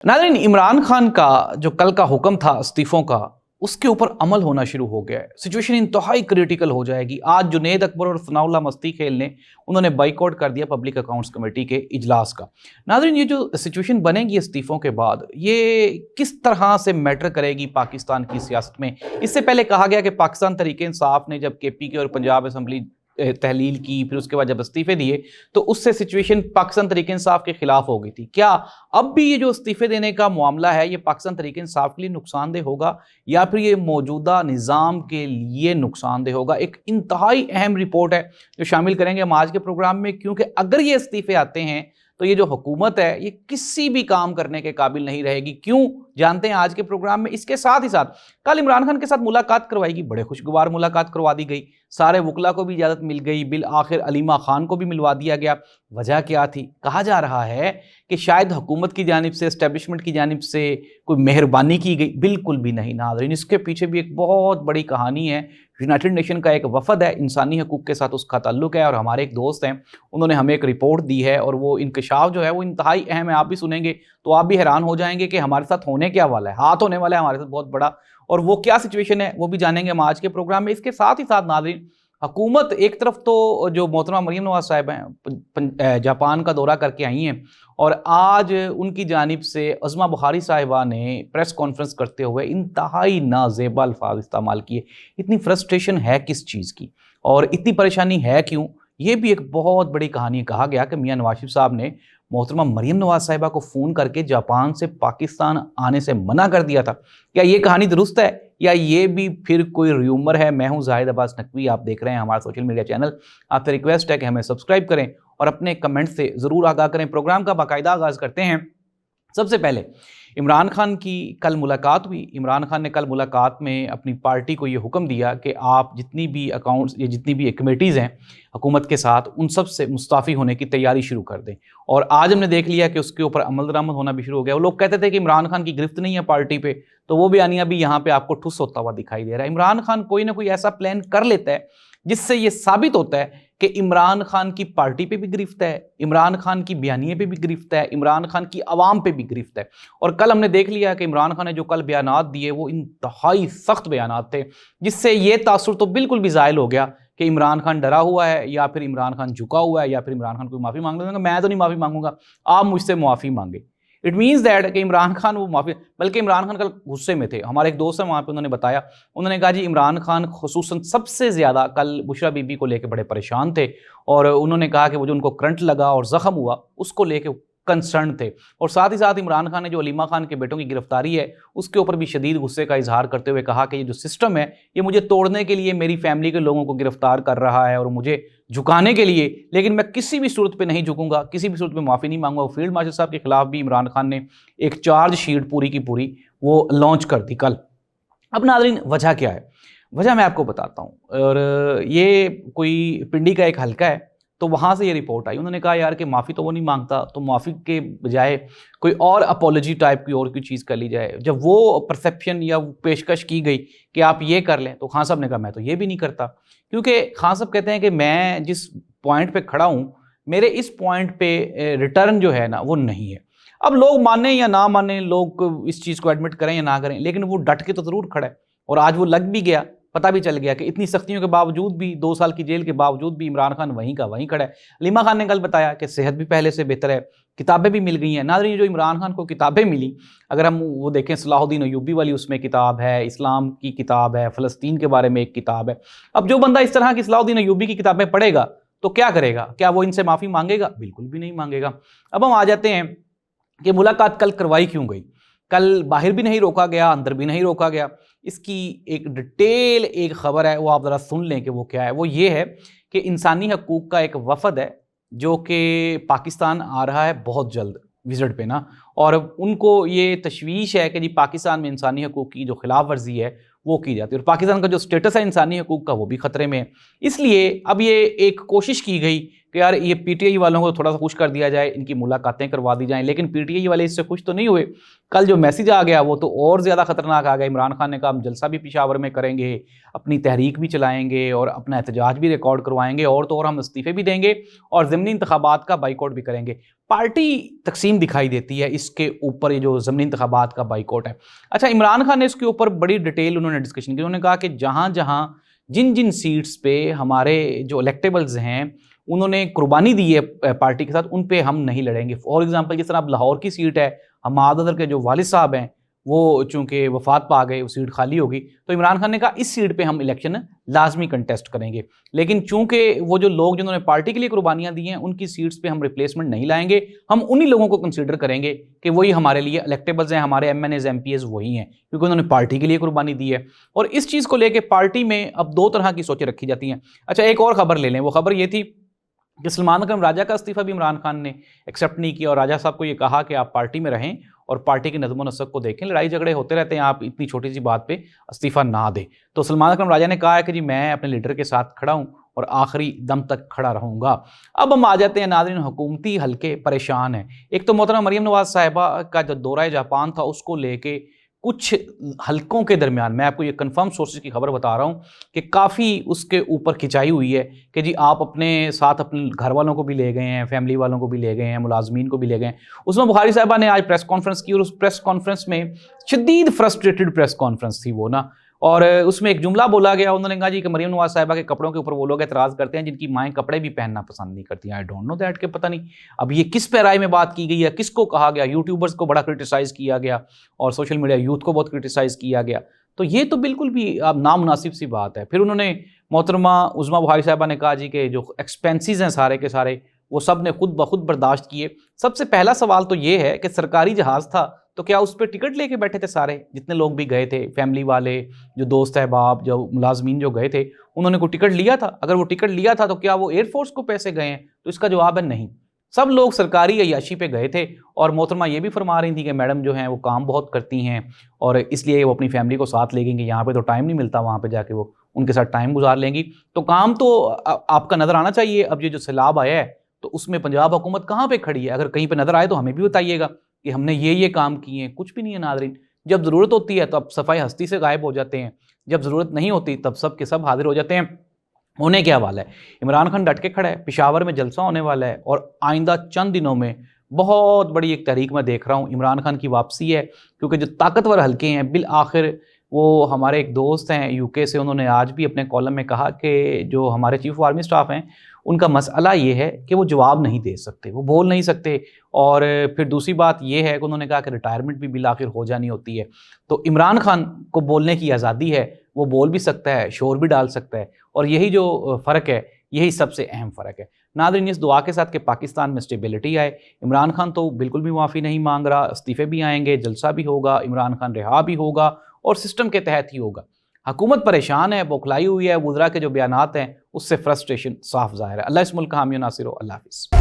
नाज़रीन, इमरान खान का जो कल का हुक्म था इस्तीफ़ों का, उसके ऊपर अमल होना शुरू हो गया है। सिचुएशन इंतहाई क्रिटिकल हो जाएगी। आज जुनैद अकबर और सनाउल्लाह मस्तीखेल ने उन्होंने बाइकआउट कर दिया पब्लिक अकाउंट्स कमेटी के इजलास का। नाज़रीन, ये जो सिचुएशन बनेगी इस्तीफ़ों के बाद, ये किस तरह से मैटर करेगी पाकिस्तान की सियासत में। इससे पहले कहा गया कि पाकिस्तान तहरीक इंसाफ ने जब KPK और पंजाब असम्बली तहलील की, फिर उसके बाद जब इस्तीफ़े दिए, तो उससे सिचुएशन पाकिस्तान तहरीक इंसाफ के खिलाफ हो गई थी। क्या अब भी ये जो इस्तीफ़े देने का मामला है, ये पाकिस्तान तहरीक इंसाफ के लिए नुकसानदेह होगा या फिर ये मौजूदा निज़ाम के लिए नुकसानदेह होगा? एक इंतहाई अहम रिपोर्ट है जो शामिल करेंगे हम आज के प्रोग्राम में, क्योंकि अगर ये इस्तीफ़े आते हैं तो ये जो हुकूमत है ये किसी भी काम करने के काबिल नहीं रहेगी। क्यों? जानते हैं आज के प्रोग्राम में। इसके साथ ही साथ कल इमरान खान के साथ मुलाकात करवाएगी, बड़े खुशगवार मुलाकात करवा दी गई, सारे वकला को भी इजाज़त मिल गई, बिल आखिर अलीमा खान को भी मिलवा दिया गया। वजह क्या थी? कहा जा रहा है कि शायद हुकूमत की जानिब से, एस्टेब्लिशमेंट की जानिब से कोई मेहरबानी की गई। बिल्कुल भी नहीं नाज़रीन, इसके पीछे भी एक बहुत बड़ी कहानी है। यूनाइटेड नेशन का एक वफ़द है, इंसानी हकूक़ के साथ उसका ताल्लुक़ है, और हमारे एक दोस्त हैं, उन्होंने हमें एक रिपोर्ट दी है और वो इंकशाफ जो है वो इंतहाई अहम है। आप भी सुनेंगे तो आप भी हैरान हो जाएंगे कि हमारे साथ होने क्या वाला है, हाथ होने वाला है हमारे साथ बहुत बड़ा, और वो क्या सिचुएशन है वो भी जानेंगे हम आज के प्रोग्राम में। इसके साथ ही साथ नाज़रीन, हुकूमत एक तरफ तो जो मोहतरमा मरीम नवाज़ साहिबा हैं जापान का दौरा करके आई हैं, और आज उनकी जानिब से अज़मा बुखारी साहिबा ने प्रेस कॉन्फ्रेंस करते हुए इंतहाई नाज़ेबा अल्फाज इस्तेमाल किए। इतनी फ्रस्ट्रेशन है किस चीज़ की और इतनी परेशानी है क्यों? ये भी एक बहुत बड़ी कहानी। कहा गया कि मियां नवाज शरीफ साहब ने मोहतरमा मरीम नवाज साहिबा को फ़ोन करके जापान से पाकिस्तान आने से मना कर दिया था। क्या ये कहानी दुरुस्त है या ये भी फिर कोई र्यूमर है? मैं हूं जाहिद अब्बास नकवी, आप देख रहे हैं हमारा सोशल मीडिया चैनल। आपसे रिक्वेस्ट है कि हमें सब्सक्राइब करें और अपने कमेंट से ज़रूर आगाह करें। प्रोग्राम का बाकायदा आगाज़ करते हैं। सबसे पहले इमरान खान की कल मुलाकात हुई। इमरान खान ने कल मुलाकात में अपनी पार्टी को ये हुक्म दिया कि आप जितनी भी अकाउंट्स या जितनी भी कमेटीज़ हैं हुकूमत के साथ, उन सब से मुस्ताफ़ी होने की तैयारी शुरू कर दें। और आज हमने देख लिया कि उसके ऊपर अमल दरामद होना भी शुरू हो गया। वो लोग कहते थे कि इमरान खान की गिरफ्त नहीं है पार्टी पे, तो वो बयानिया भी यहाँ पे आपको ठुस होता हुआ दिखाई दे रहा है। इमरान खान कोई ना कोई ऐसा प्लान कर लेता है जिससे ये साबित होता है कि इमरान खान की पार्टी पे भी गिरफ्त है, इमरान खान की बयानिए पे भी गिरफ्त है, इमरान खान की आवाम पे भी गिरफ्त है। और कल हमने देख लिया कि इमरान खान ने जो कल बयानात दिए वो इंतहाई सख्त बयानात थे, जिससे ये तासुर तो बिल्कुल भी ज़ायल हो गया कि इमरान खान डरा हुआ है या फिर इमरान खान झुका हुआ है या फिर इमरान खान कोई माफ़ी मांग लेगा। मैं तो नहीं माफ़ी मांगूंगा, आप मुझसे माफ़ी मांगे। इट मीन्स दैट कि इमरान खान वो माफ़ी, बल्कि इमरान खान कल गुस्से में थे। हमारे एक दोस्त हैं वहाँ पे, उन्होंने बताया, उन्होंने कहा जी इमरान खान खुसूसन सबसे ज़्यादा कल बुशरा बीबी को लेकर बड़े परेशान थे, और उन्होंने कहा कि वो जो उनको करंट लगा और ज़ख्म हुआ उसको लेकर कंसर्न थे। और साथ ही साथ इमरान खान ने जो अलीमा खान के बेटों की गिरफ्तारी है उसके ऊपर भी शदीद गुस्से का इजहार करते हुए कहा कि ये जो सिस्टम है ये मुझे तोड़ने के लिए मेरी फैमिली के लोगों को गिरफ्तार कर रहा है और मुझे झुकाने के लिए, लेकिन मैं किसी भी सूरत पे नहीं झुकूंगा, किसी भी सूरत में माफ़ी नहीं मांगूंगा। फील्ड मार्शल साहब के खिलाफ भी इमरान खान ने एक चार्जशीट पूरी की पूरी वो लॉन्च कर दी कल। अब नाज़रीन, वजह क्या है? वजह मैं आपको बताता हूँ। और ये कोई पिंडी का एक हल्का है, तो वहाँ से ये रिपोर्ट आई। उन्होंने कहा यार कि माफ़ी तो वो नहीं मांगता, तो माफ़ी के बजाय कोई और अपॉलोजी टाइप की और कोई चीज़ कर ली जाए। जब वो परसेप्शन या पेशकश की गई कि आप ये कर लें, तो खान साहब ने कहा मैं तो ये भी नहीं करता, क्योंकि खान साहब कहते हैं कि मैं जिस पॉइंट पे खड़ा हूँ, मेरे इस पॉइंट पे रिटर्न जो है ना वो नहीं है। अब लोग माने या ना माने, लोग इस चीज़ को एडमिट करें या ना करें, लेकिन वो डट के तो ज़रूर खड़ा है। और आज वो लग भी गया, पता भी चल गया कि इतनी सख्तियों के बावजूद भी, 2 साल की जेल के बावजूद भी इमरान खान वहीं का वहीं खड़ा है। अलीमा खान ने कल बताया कि सेहत भी पहले से बेहतर है, किताबें भी मिल गई हैं। नाज़रीन, जो इमरान खान को किताबें मिली, अगर हम वो देखें, सलाहुद्दीन अय्यूबी वाली उसमें किताब है, इस्लाम की किताब है, फ़लस्तीन के बारे में एक किताब है। अब जो बंदा इस तरह की सलाहुद्दीन अय्यूबी की किताबें पढ़ेगा तो क्या करेगा? क्या वो इनसे माफ़ी मांगेगा? बिल्कुल भी नहीं मांगेगा। अब हम आ जाते हैं कि मुलाकात कल करवाई क्यों गई। कल बाहर भी नहीं रोका गया, अंदर भी नहीं रोका गया। इसकी एक डिटेल एक ख़बर है, वो आप ज़रा सुन लें कि वो क्या है। वो ये है कि इंसानी हकूक़ का एक वफ़द है जो कि पाकिस्तान आ रहा है बहुत जल्द विज़िट पे ना, और उनको ये तशवीश है कि जी पाकिस्तान में इंसानी हकूक़ की जो खिलाफ वर्जी है वो की जाती है, और पाकिस्तान का जो स्टेटस है इंसानी हकूक़ का वो भी ख़तरे में है। इसलिए अब ये एक कोशिश की गई कि यार ये पीटीआई वालों को थोड़ा सा खुश कर दिया जाए, इनकी मुलाकातें करवा दी जाएं, लेकिन पीटीआई वाले इससे खुश तो नहीं हुए। कल जो मैसेज आ गया वो तो और ज़्यादा खतरनाक आ गया। इमरान खान ने कहा हम जलसा भी पेशावर में करेंगे, अपनी तहरीक भी चलाएंगे और अपना एहतजाज भी रिकॉर्ड करवाएंगे, और तो और हम इस्तीफे भी देंगे और ज़मीनी इंतखाबात का बाइकआउट भी करेंगे। पार्टी तकसीम दिखाई देती है इसके ऊपर, ये जो ज़मीनी इंतखाबात का बाइकआउट है। अच्छा, इमरान खान ने इसके ऊपर बड़ी डिटेल उन्होंने डिस्कशन की। उन्होंने कहा कि जहाँ जहाँ जिन जिन सीट्स पे हमारे जो इलेक्टेबल्स हैं उन्होंने कुर्बानी दी है पार्टी के साथ, उन पे हम नहीं लड़ेंगे। फॉर एग्जांपल जिस तरह अब लाहौर की सीट है, हमाद अदर के जो वालिद साहब हैं वो चूंकि वफात पा गए, वो सीट खाली होगी, तो इमरान खान ने कहा इस सीट पे हम इलेक्शन लाजमी कंटेस्ट करेंगे। लेकिन चूंकि वो जो लोग जिन्होंने पार्टी के लिए कुर्बानियां दी हैं उनकी सीट्स पे हम रिप्लेसमेंट नहीं लाएंगे, हम उन्हीं लोगों को कंसीडर करेंगे कि वही हमारे लिए इलेक्टेबल्स हैं, हमारे एमएनएज एमपीएस वही हैं, क्योंकि उन्होंने पार्टी के लिए कुर्बानी दी है। और इस चीज़ को लेकर पार्टी में अब दो तरह की सोचें रखी जाती हैं। अच्छा, एक और खबर ले लें। वो खबर ये थी कि सलमान अकरम राजा का इस्तीफा भी इमरान खान ने एक्सेप्ट नहीं किया और राजा साहब को ये कहा कि आप पार्टी में रहें और पार्टी के नज़्म नसक को देखें, लड़ाई झगड़े होते रहते हैं, आप इतनी छोटी सी बात पे इस्तीफा ना दें। तो सलमान अकरम राजा ने कहा है कि जी मैं अपने लीडर के साथ खड़ा हूँ और आखिरी दम तक खड़ा रहूँगा। अब हम आ जाते हैं नाज़रीन, हुकूमती हल्के परेशान हैं। एक तो मोहतरमा मरीम नवाज साहिबा का जो दौरा जापान था उसको लेके कुछ हलकों के दरमियान, मैं आपको ये कंफर्म सोर्सेज की खबर बता रहा हूँ कि काफ़ी उसके ऊपर खिंचाई हुई है कि जी आप अपने साथ अपने घर वालों को भी ले गए हैं, फैमिली वालों को भी ले गए हैं, मुलाजमीन को भी ले गए हैं। उसमें बुखारी साहिबा ने आज प्रेस कॉन्फ्रेंस की और उस प्रेस कॉन्फ्रेंस में शदीद फ्रस्ट्रेटेड प्रेस कॉन्फ्रेंस थी वो ना, और उसमें एक जुमला बोला गया। उन्होंने कहा जी कि मरीम नवाज साहिबा के कपड़ों के ऊपर वो लोग एतराज़ करते हैं जिनकी माएँ कपड़े भी पहनना पसंद नहीं करती हैं। आई डोंट नो दैट, के पता नहीं अब ये किस पैराई में बात की गई है, किसको कहा गया। यूट्यूबर्स को बड़ा क्रिटिसाइज़ किया गया और सोशल मीडिया यूथ को बहुत क्रिटिसाइज़ किया गया, तो ये तो बिल्कुल भी अब नामुनासिब सी बात है। फिर उन्होंने मोहतरमा उज़मा बुखारी साहिबा ने कहा जी कि जो एक्सपेंसेस हैं सारे के सारे वो सब ने खुद ब खुद बर्दाश्त किए। सबसे पहला सवाल तो ये है कि सरकारी जहाज़ था तो क्या उस पर टिकट लेके बैठे थे सारे जितने लोग भी गए थे, फैमिली वाले, जो दोस्त अहबाब, जो मुलाजमीन जो गए थे, उन्होंने कोई टिकट लिया था? अगर वो टिकट लिया था तो क्या वो एयरफोर्स को पैसे गए हैं? तो इसका जवाब है नहीं। सब लोग सरकारी अय्याशी पे गए थे। और मोहतरमा ये भी फरमा रही थी कि मैडम जो हैं वो काम बहुत करती हैं और इसलिए वो अपनी फैमिली को साथ ले गएंगी, यहाँ पे तो टाइम नहीं मिलता, वहाँ पे जाके वो उनके साथ टाइम गुजार लेंगी। तो काम तो आपका नज़र आना चाहिए। अब ये जो सैलाब आया है तो उसमें पंजाब हुकूमत कहाँ पे खड़ी है? अगर कहीं पे नज़र आए तो हमें भी बताइएगा कि हमने ये काम किए हैं। कुछ भी नहीं है नाज़रीन। जब ज़रूरत होती है तब सफाई हस्ती से गायब हो जाते हैं, जब ज़रूरत नहीं होती तब सब के सब हाजिर हो जाते हैं। होने क्या वाला है, इमरान खान डट के खड़ा है, पेशावर में जलसा होने वाला है और आइंदा चंद दिनों में बहुत बड़ी एक तहरीक मैं देख रहा हूँ, इमरान खान की वापसी है। क्योंकि जो ताकतवर हल्के हैं, बिल आखिर वो हमारे एक दोस्त हैं यूके से, उन्होंने आज भी अपने कॉलम में कहा कि जो हमारे चीफ ऑफ आर्मी स्टाफ हैं उनका मसला ये है कि वो जवाब नहीं दे सकते, वो बोल नहीं सकते। और फिर दूसरी बात ये है कि उन्होंने कहा कि रिटायरमेंट भी बिल आखिर हो जानी होती है। तो इमरान खान को बोलने की आज़ादी है, वो बोल भी सकता है, शोर भी डाल सकता है, और यही जो फ़र्क है, यही सबसे अहम फ़र्क है। नाज़रीन, इस दुआ के साथ कि पाकिस्तान में स्टेबिलिटी आए। इमरान खान तो बिल्कुल भी माफ़ी नहीं मांग रहा, इस्तीफ़े भी आएंगे, जलसा भी होगा, इमरान खान रिहा भी होगा और सिस्टम के तहत ही होगा। हुकूमत परेशान है, बौखलाई हुई है, वुज़रा के जो बयानात हैं उससे फ्रस्ट्रेशन साफ ज़ाहिर है। अल्लाह इस मुल्क का हामी नासिर हो। अल्लाह हाफ़िज़।